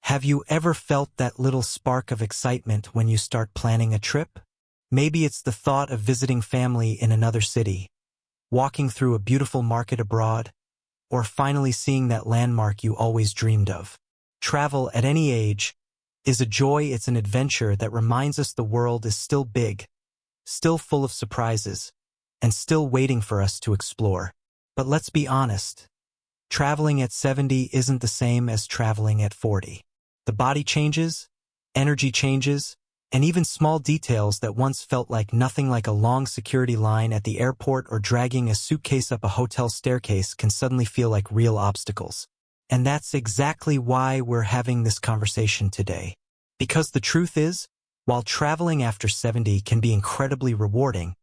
Have you ever felt that little spark of excitement when you start planning a trip? Maybe it's the thought of visiting family in another city, walking through a beautiful market abroad, or finally seeing that landmark you always dreamed of. Travel at any age is a joy. It's an adventure that reminds us the world is still big, still full of surprises, and still waiting for us to explore. But let's be honest, traveling at 70 isn't the same as traveling at 40. The body changes, energy changes, and even small details that once felt like nothing, like a long security line at the airport or dragging a suitcase up a hotel staircase, can suddenly feel like real obstacles. And that's exactly why we're having this conversation today. Because the truth is, while traveling after 70 can be incredibly rewarding,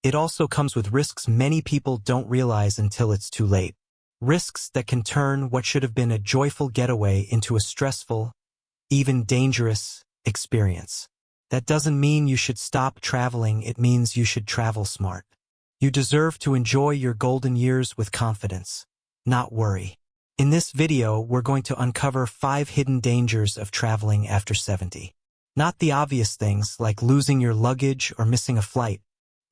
it also comes with risks many people don't realize until it's too late. Risks that can turn what should have been a joyful getaway into a stressful, even dangerous experience. That doesn't mean you should stop traveling, it means you should travel smart. You deserve to enjoy your golden years with confidence, not worry. In this video, we're going to uncover 5 hidden dangers of traveling after 70. Not the obvious things like losing your luggage or missing a flight.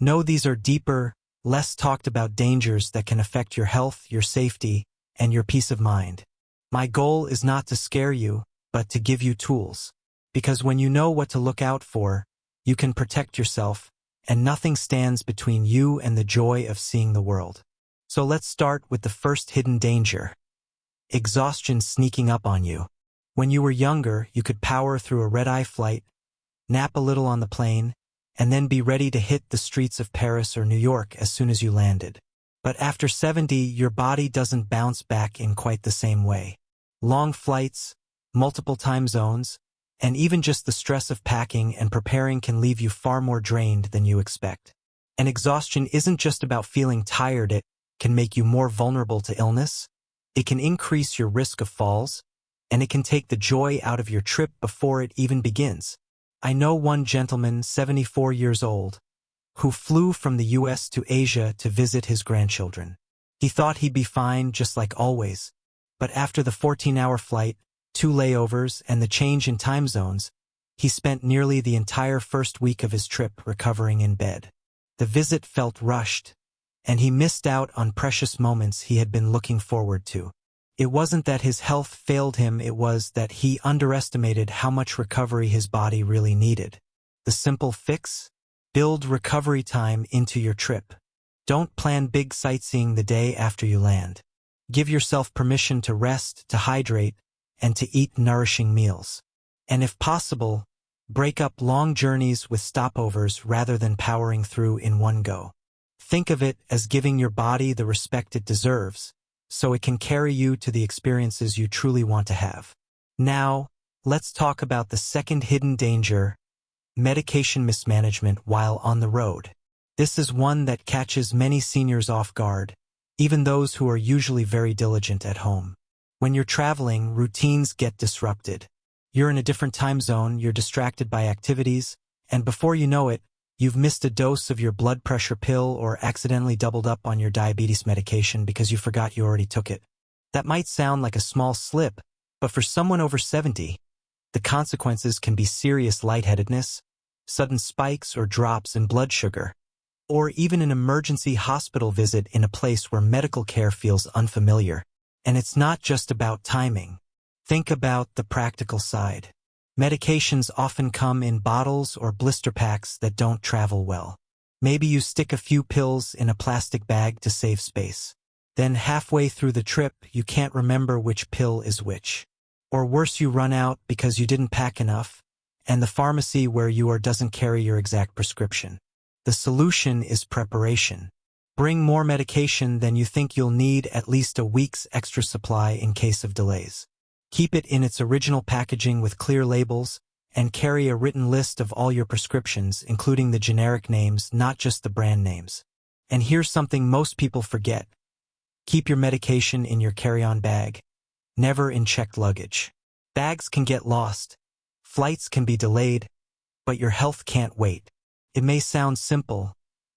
No, these are deeper, less talked about dangers that can affect your health, your safety, and your peace of mind. My goal is not to scare you, but to give you tools. Because when you know what to look out for, you can protect yourself, and nothing stands between you and the joy of seeing the world. So let's start with the first hidden danger. Exhaustion sneaking up on you. When you were younger, you could power through a red-eye flight, nap a little on the plane, and then be ready to hit the streets of Paris or New York as soon as you landed. But after 70, your body doesn't bounce back in quite the same way. Long flights, multiple time zones, and even just the stress of packing and preparing can leave you far more drained than you expect. And exhaustion isn't just about feeling tired, it can make you more vulnerable to illness, it can increase your risk of falls, and it can take the joy out of your trip before it even begins. I know one gentleman, 74 years old, who flew from the US to Asia to visit his grandchildren. He thought he'd be fine just like always, but after the 14-hour flight, 2 layovers, and the change in time zones, he spent nearly the entire first week of his trip recovering in bed. The visit felt rushed, and he missed out on precious moments he had been looking forward to. It wasn't that his health failed him, it was that he underestimated how much recovery his body really needed. The simple fix? Build recovery time into your trip. Don't plan big sightseeing the day after you land. Give yourself permission to rest, to hydrate, and to eat nourishing meals. And if possible, break up long journeys with stopovers rather than powering through in one go. Think of it as giving your body the respect it deserves, so it can carry you to the experiences you truly want to have. Now, let's talk about the second hidden danger, medication mismanagement while on the road. This is one that catches many seniors off guard, even those who are usually very diligent at home. When you're traveling, routines get disrupted. You're in a different time zone, you're distracted by activities, and before you know it, you've missed a dose of your blood pressure pill or accidentally doubled up on your diabetes medication because you forgot you already took it. That might sound like a small slip, but for someone over 70, the consequences can be serious lightheadedness, sudden spikes or drops in blood sugar, or even an emergency hospital visit in a place where medical care feels unfamiliar. And it's not just about timing. Think about the practical side. Medications often come in bottles or blister packs that don't travel well. Maybe you stick a few pills in a plastic bag to save space. Then halfway through the trip, you can't remember which pill is which. Or worse, you run out because you didn't pack enough, and the pharmacy where you are doesn't carry your exact prescription. The solution is preparation. Bring more medication than you think you'll need, at least a week's extra supply in case of delays. Keep it in its original packaging with clear labels, and carry a written list of all your prescriptions, including the generic names, not just the brand names. And here's something most people forget. Keep your medication in your carry-on bag, never in checked luggage. Bags can get lost, flights can be delayed, but your health can't wait. It may sound simple,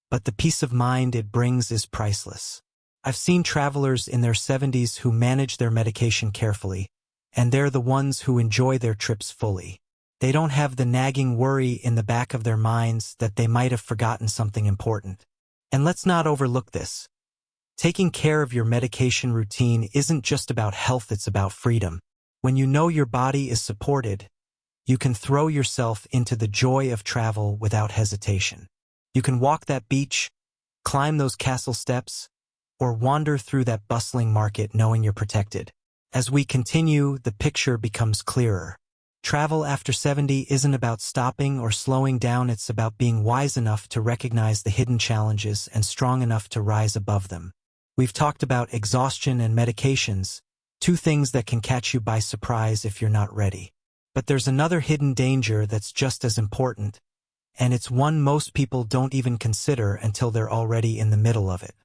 but the peace of mind it brings is priceless. I've seen travelers in their 70s who manage their medication carefully, and they're the ones who enjoy their trips fully. They don't have the nagging worry in the back of their minds that they might have forgotten something important. And let's not overlook this. Taking care of your medication routine isn't just about health, it's about freedom. When you know your body is supported, you can throw yourself into the joy of travel without hesitation. You can walk that beach, climb those castle steps, or wander through that bustling market knowing you're protected. As we continue, the picture becomes clearer. Travel after 70 isn't about stopping or slowing down, it's about being wise enough to recognize the hidden challenges and strong enough to rise above them. We've talked about exhaustion and medications, two things that can catch you by surprise if you're not ready. But there's another hidden danger that's just as important, and it's one most people don't even consider until they're already in the middle of it.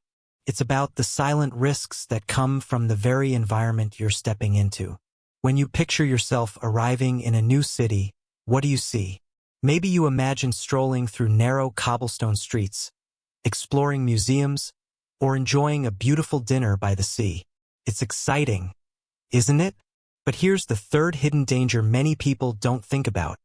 It's about the silent risks that come from the very environment you're stepping into. When you picture yourself arriving in a new city, what do you see? Maybe you imagine strolling through narrow cobblestone streets, exploring museums, or enjoying a beautiful dinner by the sea. It's exciting, isn't it? But here's the third hidden danger many people don't think about.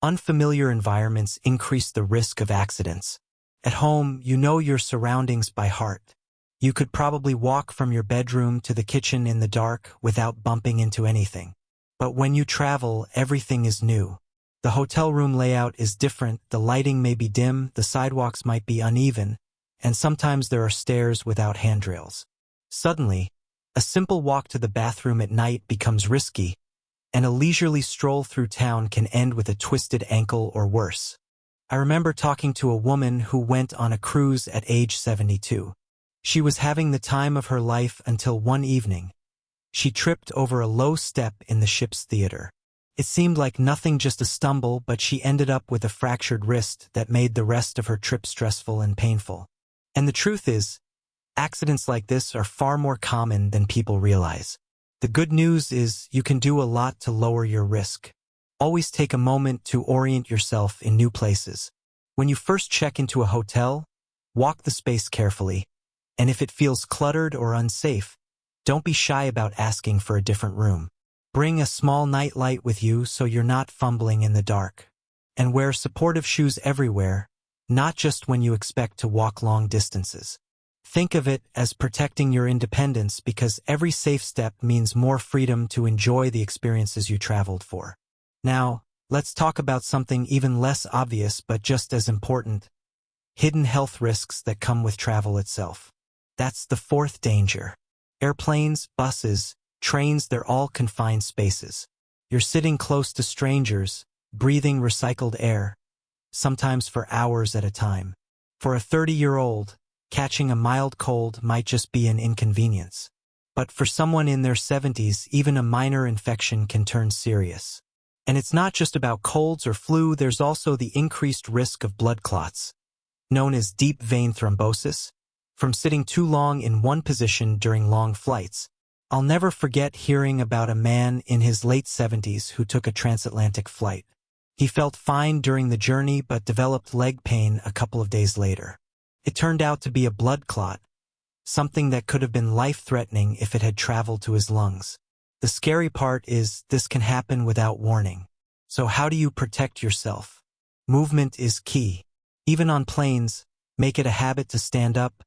Unfamiliar environments increase the risk of accidents. At home, you know your surroundings by heart. You could probably walk from your bedroom to the kitchen in the dark without bumping into anything. But when you travel, everything is new. The hotel room layout is different, the lighting may be dim, the sidewalks might be uneven, and sometimes there are stairs without handrails. Suddenly, a simple walk to the bathroom at night becomes risky, and a leisurely stroll through town can end with a twisted ankle or worse. I remember talking to a woman who went on a cruise at age 72. She was having the time of her life until one evening. She tripped over a low step in the ship's theater. It seemed like nothing, just a stumble, but she ended up with a fractured wrist that made the rest of her trip stressful and painful. And the truth is, accidents like this are far more common than people realize. The good news is you can do a lot to lower your risk. Always take a moment to orient yourself in new places. When you first check into a hotel, walk the space carefully. And if it feels cluttered or unsafe, don't be shy about asking for a different room. Bring a small night light with you so you're not fumbling in the dark. And wear supportive shoes everywhere, not just when you expect to walk long distances. Think of it as protecting your independence, because every safe step means more freedom to enjoy the experiences you traveled for. Now, let's talk about something even less obvious but just as important: hidden health risks that come with travel itself. That's the fourth danger. Airplanes, buses, trains, they're all confined spaces. You're sitting close to strangers, breathing recycled air, sometimes for hours at a time. For a 30-year-old, catching a mild cold might just be an inconvenience. But for someone in their 70s, even a minor infection can turn serious. And it's not just about colds or flu, there's also the increased risk of blood clots, known as deep vein thrombosis, from sitting too long in one position during long flights. I'll never forget hearing about a man in his late 70s who took a transatlantic flight. He felt fine during the journey but developed leg pain a couple of days later. It turned out to be a blood clot, something that could have been life-threatening if it had traveled to his lungs. The scary part is this can happen without warning. So how do you protect yourself? Movement is key. Even on planes, make it a habit to stand up,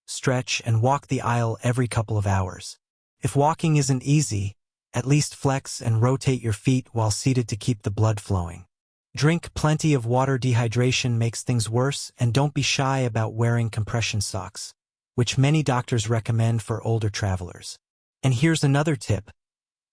stretch, and walk the aisle every couple of hours. If walking isn't easy, at least flex and rotate your feet while seated to keep the blood flowing. Drink plenty of water. Dehydration makes things worse, and don't be shy about wearing compression socks, which many doctors recommend for older travelers. And here's another tip.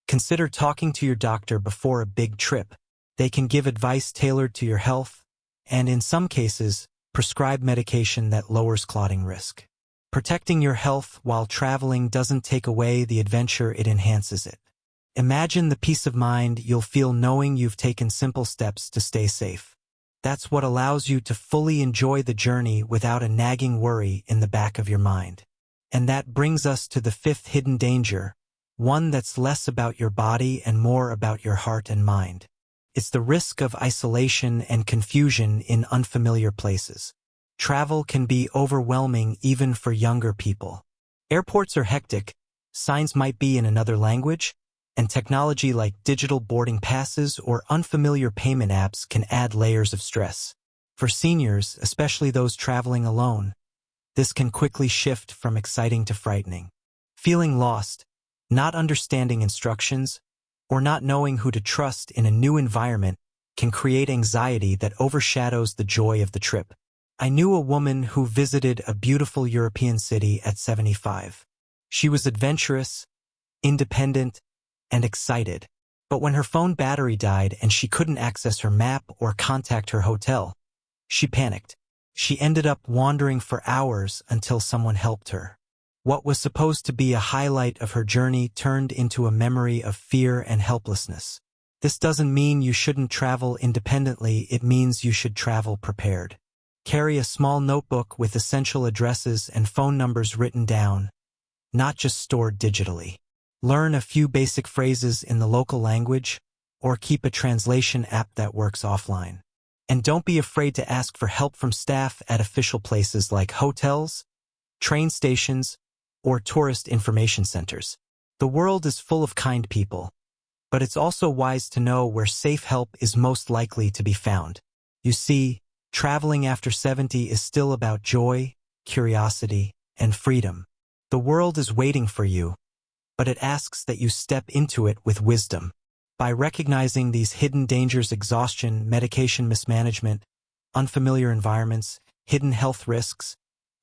Consider talking to your doctor before a big trip. They can give advice tailored to your health, and in some cases, prescribe medication that lowers clotting risk. Protecting your health while traveling doesn't take away the adventure, it enhances it. Imagine the peace of mind you'll feel knowing you've taken simple steps to stay safe. That's what allows you to fully enjoy the journey without a nagging worry in the back of your mind. And that brings us to the fifth hidden danger, one that's less about your body and more about your heart and mind. It's the risk of isolation and confusion in unfamiliar places. Travel can be overwhelming even for younger people. Airports are hectic, signs might be in another language, and technology like digital boarding passes or unfamiliar payment apps can add layers of stress. For seniors, especially those traveling alone, this can quickly shift from exciting to frightening. Feeling lost, not understanding instructions, or not knowing who to trust in a new environment can create anxiety that overshadows the joy of the trip. I knew a woman who visited a beautiful European city at 75. She was adventurous, independent, and excited. But when her phone battery died and she couldn't access her map or contact her hotel, she panicked. She ended up wandering for hours until someone helped her. What was supposed to be a highlight of her journey turned into a memory of fear and helplessness. This doesn't mean you shouldn't travel independently, it means you should travel prepared. Carry a small notebook with essential addresses and phone numbers written down, not just stored digitally. Learn a few basic phrases in the local language, or keep a translation app that works offline. And don't be afraid to ask for help from staff at official places like hotels, train stations, or tourist information centers. The world is full of kind people, but it's also wise to know where safe help is most likely to be found. You see, traveling after 70 is still about joy, curiosity, and freedom. The world is waiting for you, but it asks that you step into it with wisdom. By recognizing these hidden dangers, exhaustion, medication mismanagement, unfamiliar environments, hidden health risks,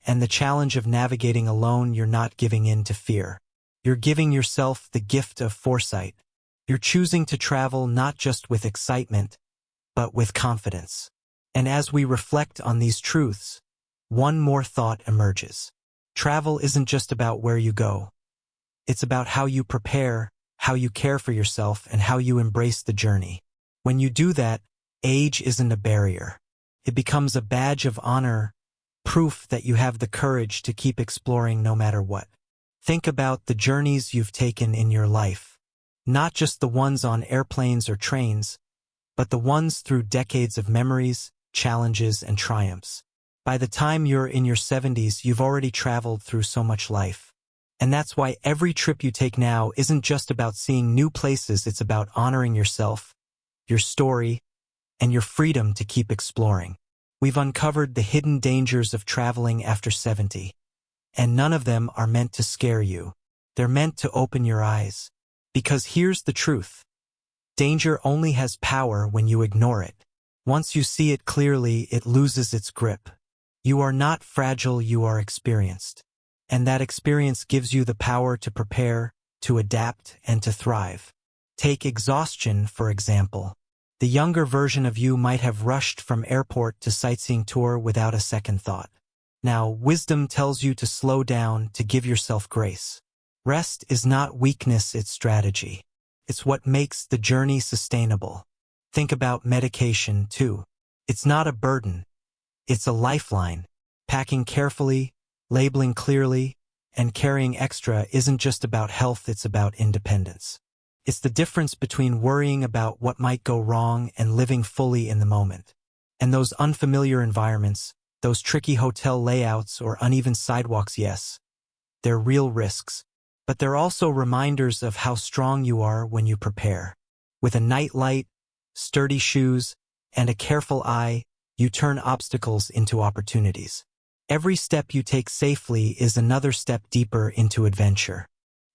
and the challenge of navigating alone, you're not giving in to fear. You're giving yourself the gift of foresight. You're choosing to travel not just with excitement, but with confidence. And as we reflect on these truths, one more thought emerges. Travel isn't just about where you go. It's about how you prepare, how you care for yourself, and how you embrace the journey. When you do that, age isn't a barrier. It becomes a badge of honor, proof that you have the courage to keep exploring no matter what. Think about the journeys you've taken in your life. Not just the ones on airplanes or trains, but the ones through decades of memories, challenges, and triumphs. By the time you're in your 70s, you've already traveled through so much life. And that's why every trip you take now isn't just about seeing new places, it's about honoring yourself, your story, and your freedom to keep exploring. We've uncovered the hidden dangers of traveling after 70, and none of them are meant to scare you. They're meant to open your eyes. Because here's the truth. Danger only has power when you ignore it. Once you see it clearly, it loses its grip. You are not fragile, you are experienced. And that experience gives you the power to prepare, to adapt, and to thrive. Take exhaustion, for example. The younger version of you might have rushed from airport to sightseeing tour without a second thought. Now, wisdom tells you to slow down, to give yourself grace. Rest is not weakness, it's strategy. It's what makes the journey sustainable. Think about medication, too. It's not a burden. It's a lifeline. Packing carefully, labeling clearly, and carrying extra isn't just about health, it's about independence. It's the difference between worrying about what might go wrong and living fully in the moment. And those unfamiliar environments, those tricky hotel layouts or uneven sidewalks, yes, they're real risks. But they're also reminders of how strong you are when you prepare. With a night light, sturdy shoes, and a careful eye, you turn obstacles into opportunities. Every step you take safely is another step deeper into adventure.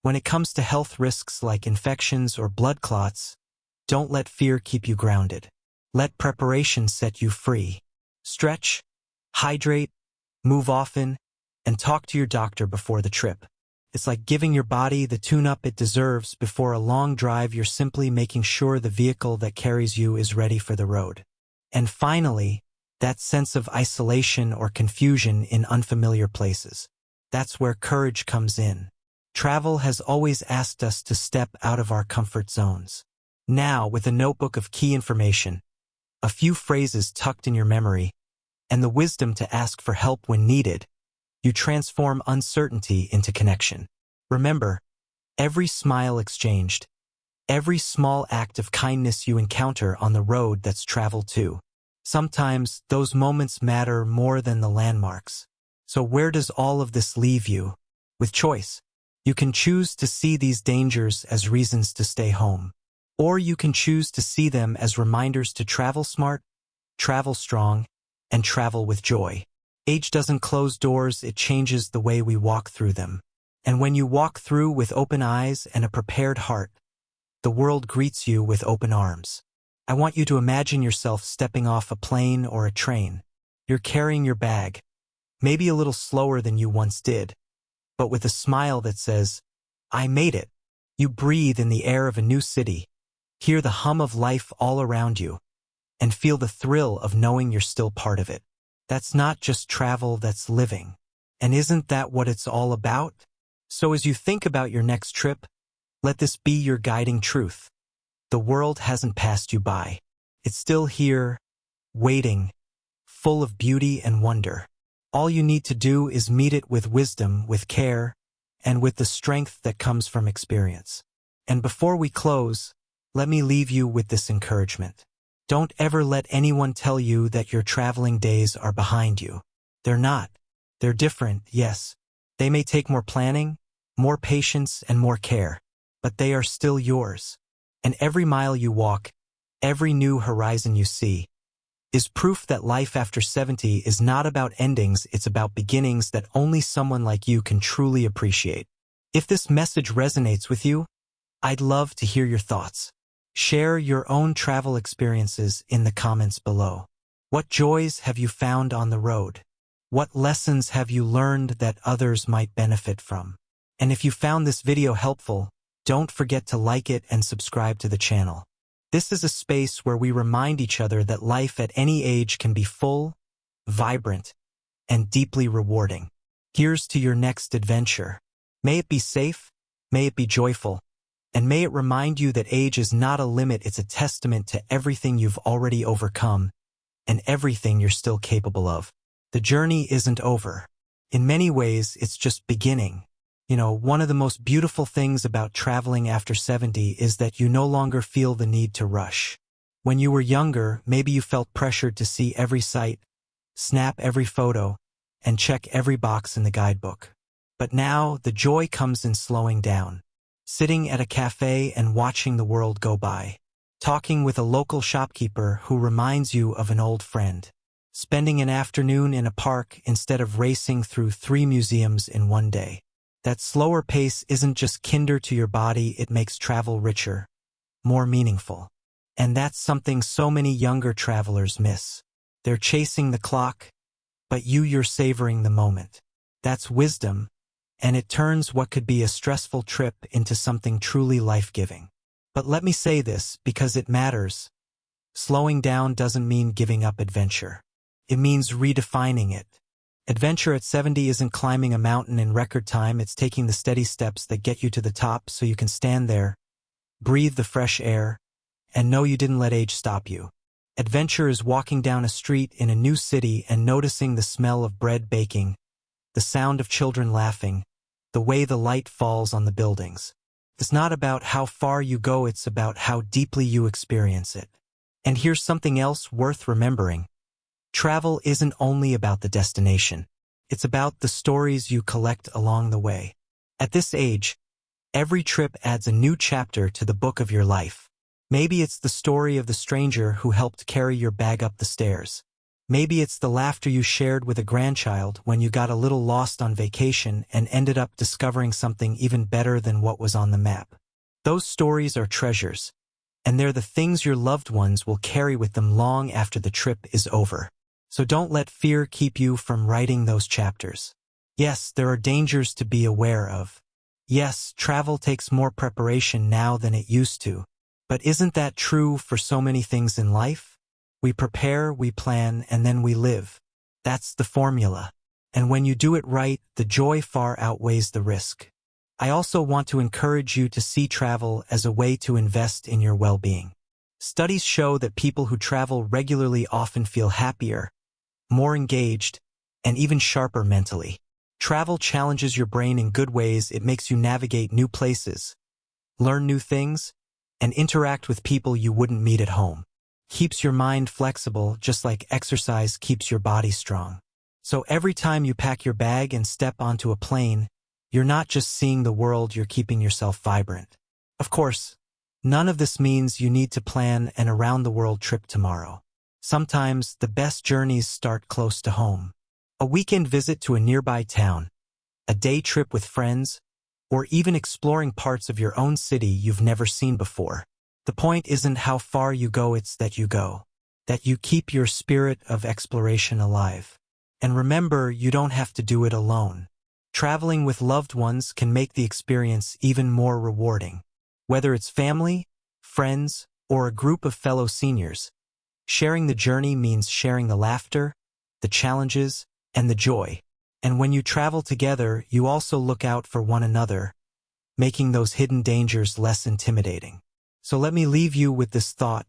When it comes to health risks like infections or blood clots, don't let fear keep you grounded. Let preparation set you free. Stretch, hydrate, move often, and talk to your doctor before the trip. It's like giving your body the tune-up it deserves before a long drive. You're simply making sure the vehicle that carries you is ready for the road. And finally, that sense of isolation or confusion in unfamiliar places. That's where courage comes in. Travel has always asked us to step out of our comfort zones. Now, with a notebook of key information, a few phrases tucked in your memory, and the wisdom to ask for help when needed, you transform uncertainty into connection. Remember, every smile exchanged, every small act of kindness you encounter on the road that's traveled to. Sometimes those moments matter more than the landmarks. So where does all of this leave you? With choice. You can choose to see these dangers as reasons to stay home. Or you can choose to see them as reminders to travel smart, travel strong, and travel with joy. Age doesn't close doors, it changes the way we walk through them. And when you walk through with open eyes and a prepared heart, the world greets you with open arms. I want you to imagine yourself stepping off a plane or a train. You're carrying your bag, maybe a little slower than you once did, but with a smile that says, I made it. You breathe in the air of a new city, hear the hum of life all around you, and feel the thrill of knowing you're still part of it. That's not just travel, that's living. And isn't that what it's all about? So as you think about your next trip, let this be your guiding truth. The world hasn't passed you by. It's still here, waiting, full of beauty and wonder. All you need to do is meet it with wisdom, with care, and with the strength that comes from experience. And before we close, let me leave you with this encouragement. Don't ever let anyone tell you that your traveling days are behind you. They're not. They're different, yes. They may take more planning, more patience, and more care, but they are still yours. And every mile you walk, every new horizon you see, is proof that life after 70 is not about endings, it's about beginnings that only someone like you can truly appreciate. If this message resonates with you, I'd love to hear your thoughts. Share your own travel experiences in the comments below. What joys have you found on the road? What lessons have you learned that others might benefit from? And if you found this video helpful, don't forget to like it and subscribe to the channel. This is a space where we remind each other that life at any age can be full, vibrant, and deeply rewarding. Here's to your next adventure. May it be safe, may it be joyful, and may it remind you that age is not a limit, it's a testament to everything you've already overcome and everything you're still capable of. The journey isn't over. In many ways, it's just beginning. You know, one of the most beautiful things about traveling after 70 is that you no longer feel the need to rush. When you were younger, maybe you felt pressured to see every sight, snap every photo, and check every box in the guidebook. But now, the joy comes in slowing down. Sitting at a cafe and watching the world go by. Talking with a local shopkeeper who reminds you of an old friend. Spending an afternoon in a park instead of racing through 3 museums in one day. That slower pace isn't just kinder to your body, it makes travel richer, more meaningful. And that's something so many younger travelers miss. They're chasing the clock, but you're savoring the moment. That's wisdom, and it turns what could be a stressful trip into something truly life-giving. But let me say this, because it matters. Slowing down doesn't mean giving up adventure. It means redefining it. Adventure at 70 isn't climbing a mountain in record time, it's taking the steady steps that get you to the top so you can stand there, breathe the fresh air, and know you didn't let age stop you. Adventure is walking down a street in a new city and noticing the smell of bread baking, the sound of children laughing, the way the light falls on the buildings. It's not about how far you go, it's about how deeply you experience it. And here's something else worth remembering. Travel isn't only about the destination. It's about the stories you collect along the way. At this age, every trip adds a new chapter to the book of your life. Maybe it's the story of the stranger who helped carry your bag up the stairs. Maybe it's the laughter you shared with a grandchild when you got a little lost on vacation and ended up discovering something even better than what was on the map. Those stories are treasures, and they're the things your loved ones will carry with them long after the trip is over. So don't let fear keep you from writing those chapters. Yes, there are dangers to be aware of. Yes, travel takes more preparation now than it used to. But isn't that true for so many things in life? We prepare, we plan, and then we live. That's the formula. And when you do it right, the joy far outweighs the risk. I also want to encourage you to see travel as a way to invest in your well-being. Studies show that people who travel regularly often feel happier, more engaged, and even sharper mentally. Travel challenges your brain in good ways. It makes you navigate new places, learn new things, and interact with people you wouldn't meet at home. Keeps your mind flexible, just like exercise keeps your body strong. So every time you pack your bag and step onto a plane, You're not just seeing the world, you're keeping yourself vibrant. Of course, none of this means you need to plan an around-the-world trip tomorrow. Sometimes the best journeys start close to home. A weekend visit to a nearby town, a day trip with friends, or even exploring parts of your own city you've never seen before. The point isn't how far you go, it's that you go, that you keep your spirit of exploration alive. And remember, you don't have to do it alone. Traveling with loved ones can make the experience even more rewarding. Whether it's family, friends, or a group of fellow seniors, sharing the journey means sharing the laughter, the challenges, and the joy. And when you travel together, you also look out for one another, making those hidden dangers less intimidating. So let me leave you with this thought.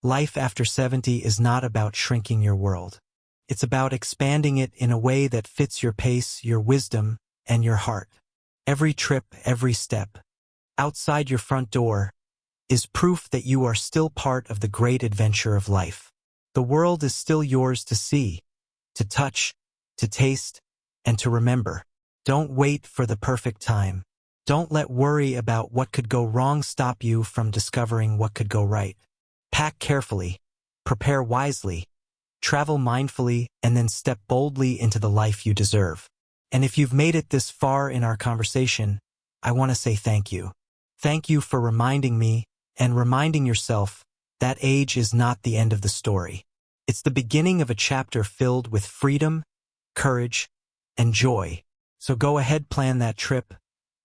Life after 70 is not about shrinking your world. It's about expanding it in a way that fits your pace, your wisdom, and your heart. Every trip, every step, outside your front door, is proof that you are still part of the great adventure of life. The world is still yours to see, to touch, to taste, and to remember. Don't wait for the perfect time. Don't let worry about what could go wrong stop you from discovering what could go right. Pack carefully, prepare wisely, travel mindfully, and then step boldly into the life you deserve. And if you've made it this far in our conversation, I want to say thank you. Thank you for reminding me and reminding yourself that age is not the end of the story. It's the beginning of a chapter filled with freedom, courage, and joy. So go ahead, plan that trip,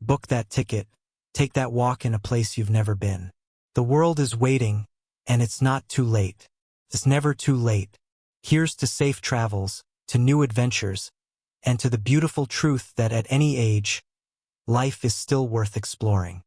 book that ticket, take that walk in a place you've never been. The world is waiting, and it's not too late. It's never too late. Here's to safe travels, to new adventures, and to the beautiful truth that at any age, life is still worth exploring.